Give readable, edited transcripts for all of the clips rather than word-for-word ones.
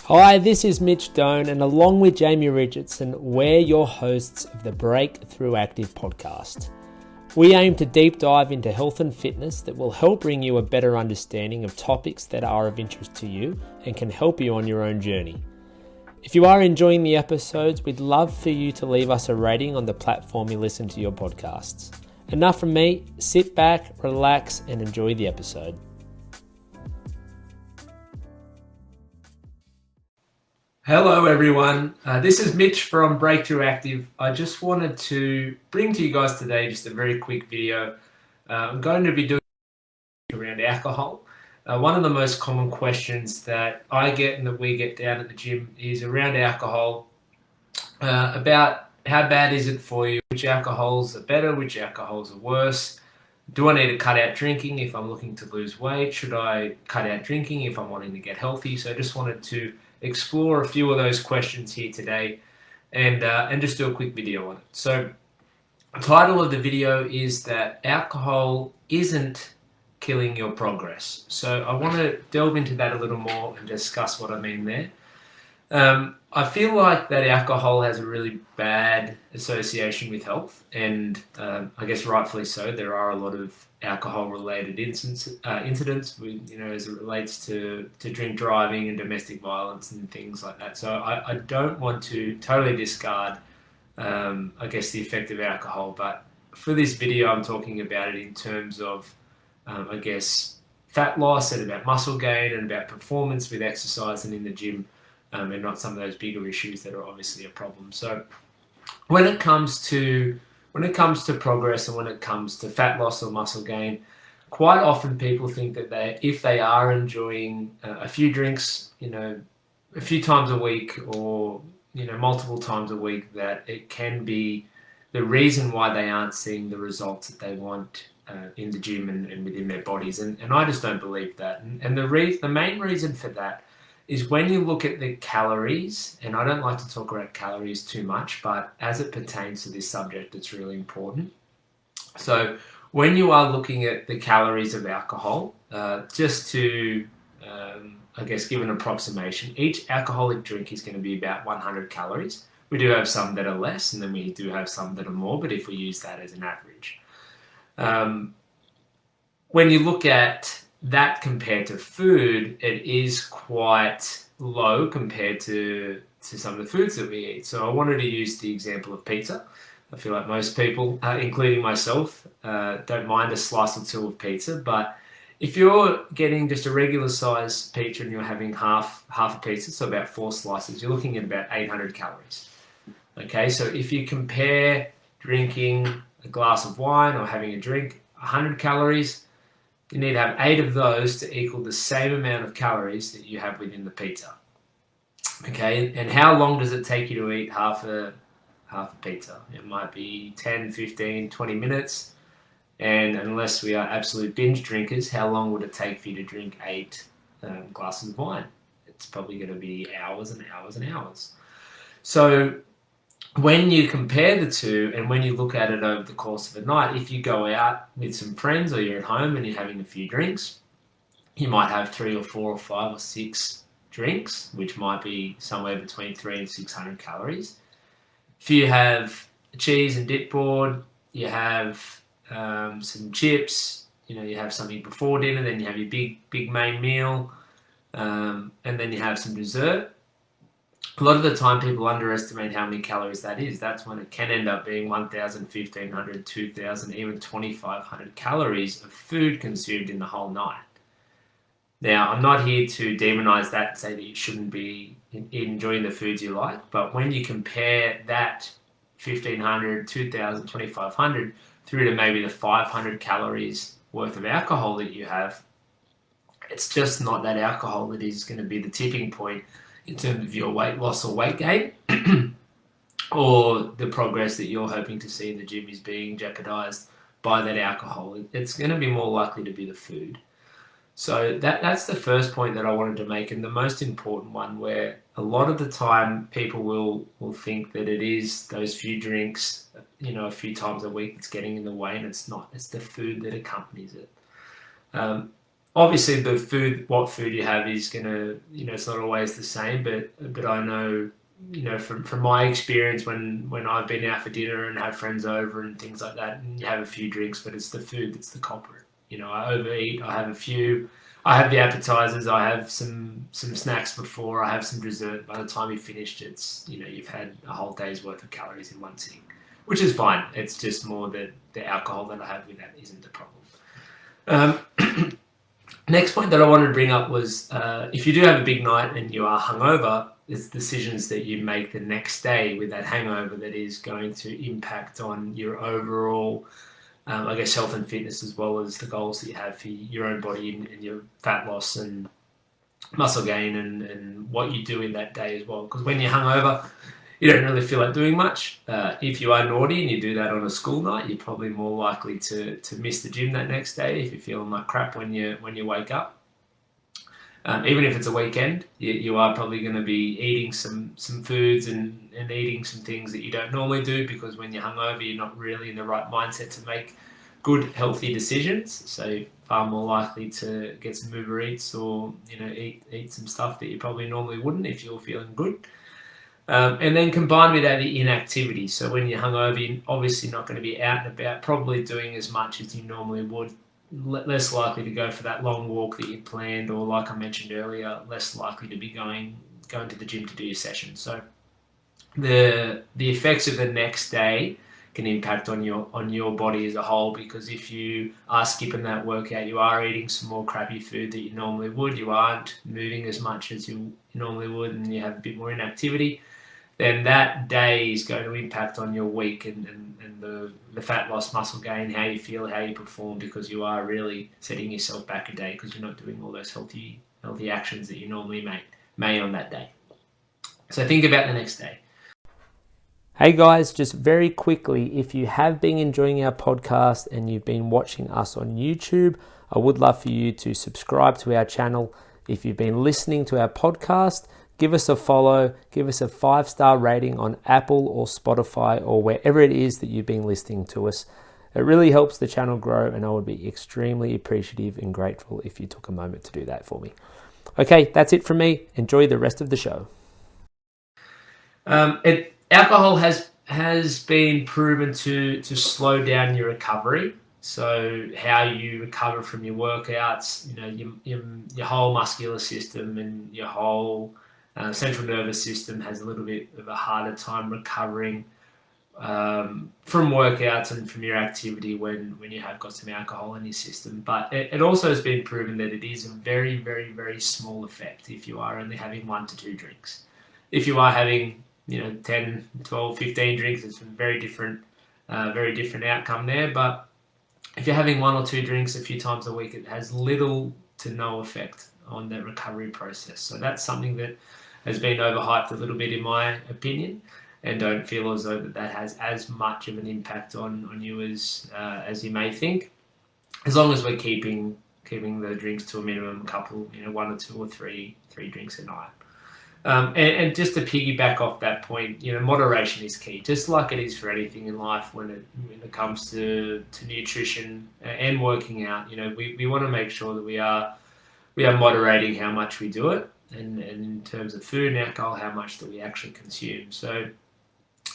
Hi, this is Mitch Doan, and along with Jamie Richardson, we're your hosts of the Breakthrough Active podcast. We aim to deep dive into health and fitness that will help bring you a better understanding of topics that are of interest to you and can help you on your own journey. If you are enjoying the episodes, we'd love for you to leave us a rating on the platform you listen to your podcasts. Enough from me, sit back, relax, and enjoy the episode. Hello everyone, this is Mitch from Breakthrough Active. I just wanted to bring to you guys today just a very quick video. I'm going to be doing around alcohol. One of the most common questions that I get and that we get down at the gym is around alcohol, about how bad is it for you, which alcohols are better, which alcohols are worse. Do I need to cut out drinking if I'm looking to lose weight? Should I cut out drinking if I'm wanting to get healthy? So I just wanted to explore a few of those questions here today and just do a quick video on it. So the title of the video is that alcohol isn't killing your progress. So I want to delve into that a little more and discuss what I mean there. I feel like that alcohol has a really bad association with health, and I guess rightfully so. There are a lot of alcohol-related incidents, as it relates to drink driving and domestic violence and things like that. So I don't want to totally discard, the effect of alcohol, but for this video, I'm talking about it in terms of, fat loss and about muscle gain and about performance with exercise and in the gym. And not some of those bigger issues that are obviously a problem. So when it comes to progress and when it comes to fat loss or muscle gain, quite often people think that if they are enjoying a few drinks, a few times a week or multiple times a week, that it can be the reason why they aren't seeing the results that they want in the gym and within their bodies. And I just don't believe that. And the main reason for that is when you look at the calories, and I don't like to talk about calories too much, but as it pertains to this subject, it's really important. So when you are looking at the calories of alcohol, just to, give an approximation, each alcoholic drink is going to be about 100 calories. We do have some that are less, and then we do have some that are more, but if we use that as an average. When you look at that compared to food, it is quite low compared to some of the foods that we eat. So I wanted to use the example of pizza. I feel like most people, including myself, don't mind a slice or two of pizza. But if you're getting just a regular size pizza and you're having half a pizza, so about 4 slices, you're looking at about 800 calories. Okay, so if you compare drinking a glass of wine or having a drink, 100 calories, you need to have 8 of those to equal the same amount of calories that you have within the pizza. Okay, and how long does it take you to eat half a pizza? It might be 10, 15, 20 minutes. And unless we are absolute binge drinkers, how long would it take for you to drink 8 glasses of wine? It's probably going to be hours and hours and hours. So when you compare the two and when you look at it over the course of a night, if you go out with some friends or you're at home and you're having a few drinks, you might have 3 or 4 or 5 or 6 drinks, which might be somewhere between 300 and 600 calories. If you have a cheese and dip board, you have some chips, you have something before dinner, then you have your big main meal, and then you have some dessert. A lot of the time people underestimate how many calories that is. That's when it can end up being 1,000, 1,500, 2,000, even 2,500 calories of food consumed in the whole night. Now, I'm not here to demonize that and say that you shouldn't be enjoying the foods you like, but when you compare that 1,500, 2,000, 2,500 through to maybe the 500 calories worth of alcohol that you have, it's just not that alcohol that is going to be the tipping point in terms of your weight loss or weight gain, or the progress that you're hoping to see in the gym is being jeopardized by that alcohol. It's going to be more likely to be the food. So that's the first point that I wanted to make, and the most important one, where a lot of the time people will think that it is those few drinks, a few times a week that's getting in the way, and it's not. It's the food that accompanies it. Obviously, what food you have is gonna, it's not always the same. But I know, from my experience when I've been out for dinner and have friends over and things like that, and you have a few drinks, but it's the food that's the culprit. I overeat. I have a few. I have the appetizers. I have some snacks before. I have some dessert. By the time you've finished, it's you've had a whole day's worth of calories in one sitting, which is fine. It's just more that the alcohol that I have with that isn't the problem. Next point that I wanted to bring up was if you do have a big night and you are hungover, it's decisions that you make the next day with that hangover that is going to impact on your overall, health and fitness, as well as the goals that you have for your own body and your fat loss and muscle gain and what you do in that day as well. Because when you're hungover, you don't really feel like doing much. If you are naughty and you do that on a school night, you're probably more likely to miss the gym that next day if you're feeling like crap when you wake up. Even if it's a weekend, you are probably going to be eating some foods and eating some things that you don't normally do, because when you're hungover, you're not really in the right mindset to make good, healthy decisions. So you're far more likely to get some Uber Eats or eat some stuff that you probably normally wouldn't if you're feeling good. And then combined with that, the inactivity. So when you're hungover, you're obviously not going to be out and about, probably doing as much as you normally would. Less likely to go for that long walk that you planned, or like I mentioned earlier, less likely to be going to the gym to do your session. So the effects of the next day can impact on your body as a whole, because if you are skipping that workout, you are eating some more crappy food that you normally would, you aren't moving as much as you normally would, and you have a bit more inactivity, then that day is going to impact on your week and the fat loss, muscle gain, how you feel, how you perform, because you are really setting yourself back a day because you're not doing all those healthy actions that you normally may on that day. So think about the next day. Hey guys, just very quickly, if you have been enjoying our podcast and you've been watching us on YouTube, I would love for you to subscribe to our channel. If you've been listening to our podcast, give us a follow, give us a 5-star rating on Apple or Spotify or wherever it is that you've been listening to us. It really helps the channel grow, and I would be extremely appreciative and grateful if you took a moment to do that for me. Okay, that's it from me. Enjoy the rest of the show. Alcohol has been proven to slow down your recovery. So how you recover from your workouts, your whole muscular system and your whole central nervous system has a little bit of a harder time recovering from workouts and from your activity when you have got some alcohol in your system. But it also has been proven that it is a very, very, very small effect if you are only having 1 to 2 drinks. If you are having 10, 12, 15 drinks, it's a very different outcome there. But if you're having 1 or 2 drinks a few times a week, it has little to no effect on the recovery process. So that's something that has been overhyped a little bit in my opinion, and don't feel as though that has as much of an impact on you as you may think, as long as we're keeping the drinks to a minimum, couple, 1 or 2 or 3 drinks a night. And just to piggyback off that point, moderation is key, just like it is for anything in life when it comes to nutrition and working out. We want to make sure that we are moderating how much we do it, and in terms of food and alcohol, how much that we actually consume. So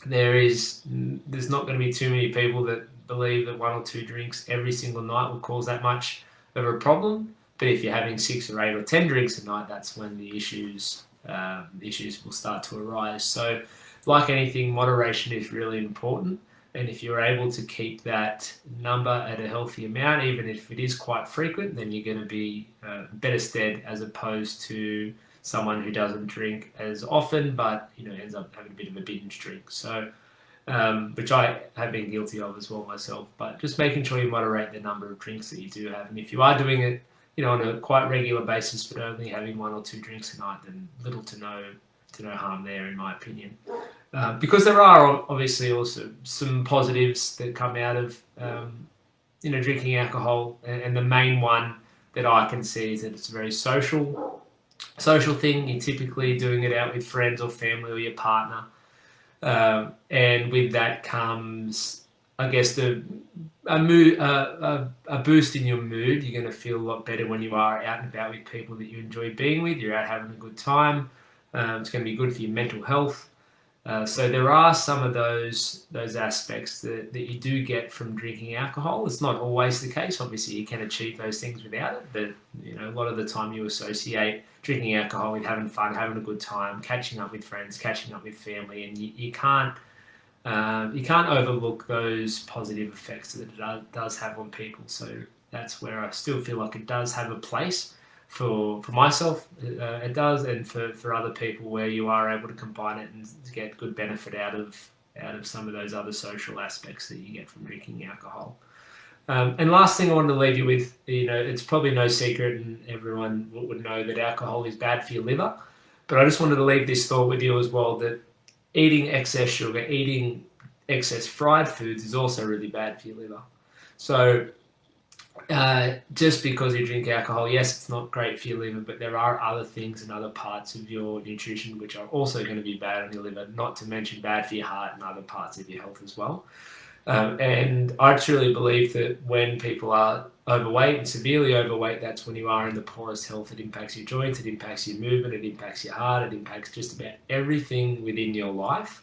there's not going to be too many people that believe that 1 or 2 drinks every single night will cause that much of a problem. But if you're having 6 or 8 or 10 drinks a night, that's when the issues will start to arise. So like anything, moderation is really important. And if you're able to keep that number at a healthy amount, even if it is quite frequent, then you're going to be better stead as opposed to someone who doesn't drink as often, but ends up having a bit of a binge drink. So, which I have been guilty of as well myself. But just making sure you moderate the number of drinks that you do have, and if you are doing it, on a quite regular basis, but only having 1 or 2 drinks a night, then little to no harm there, in my opinion. Because there are obviously also some positives that come out of drinking alcohol, and the main one that I can see is that it's a very social thing. You're typically doing it out with friends or family or your partner, and with that comes I guess a boost in your mood. You're going to feel a lot better when you are out and about with people that you enjoy being with. You're out having a good time. It's going to be good for your mental health. So there are some of those aspects that you do get from drinking alcohol. It's not always the case. Obviously, you can achieve those things without it, but a lot of the time you associate drinking alcohol with having fun, having a good time, catching up with friends, catching up with family, and you can't overlook those positive effects that it does have on people. So that's where I still feel like it does have a place for myself. It does, and for other people, where you are able to combine it and get good benefit out of some of those other social aspects that you get from drinking alcohol. And last thing I wanted to leave you with, it's probably no secret and everyone would know that alcohol is bad for your liver, but I just wanted to leave this thought with you as well, that eating excess sugar, eating excess fried foods is also really bad for your liver. So just because you drink alcohol, yes, it's not great for your liver, but there are other things and other parts of your nutrition which are also going to be bad on your liver, not to mention bad for your heart and other parts of your health as well. And I truly believe that when people are overweight and severely overweight, that's when you are in the poorest health. It impacts your joints, it impacts your movement, it impacts your heart, it impacts just about everything within your life.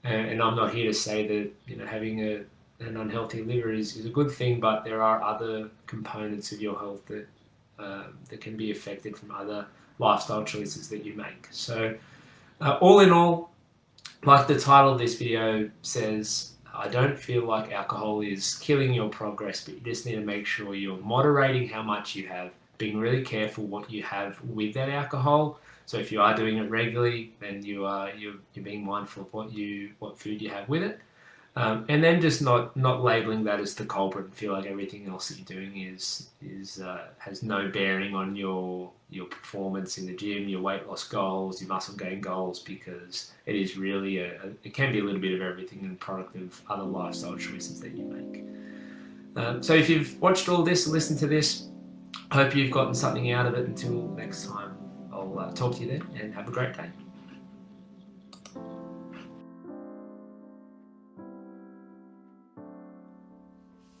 And I'm not here to say that having an unhealthy liver is a good thing, but there are other components of your health that can be affected from other lifestyle choices that you make. So all in all, like the title of this video says, I don't feel like alcohol is killing your progress, but you just need to make sure you're moderating how much you have, being really careful what you have with that alcohol. So if you are doing it regularly, then you're being mindful of what food you have with it. And then just not labeling that as the culprit and feel like everything else that you're doing has no bearing on your performance in the gym, your weight loss goals, your muscle gain goals, because it is really it can be a little bit of everything and product of other lifestyle choices that you make. So if you've watched all this and listened to this, I hope you've gotten something out of it. Until next time, I'll talk to you then, and have a great day.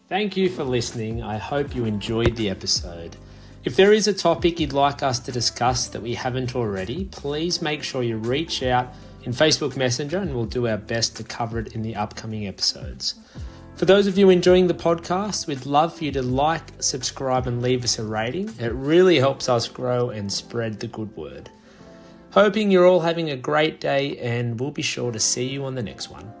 Thank you for listening. I hope you enjoyed the episode. If there is a topic you'd like us to discuss that we haven't already, please make sure you reach out in Facebook Messenger and we'll do our best to cover it in the upcoming episodes. For those of you enjoying the podcast, we'd love for you to like, subscribe and leave us a rating. It really helps us grow and spread the good word. Hoping you're all having a great day, and we'll be sure to see you on the next one.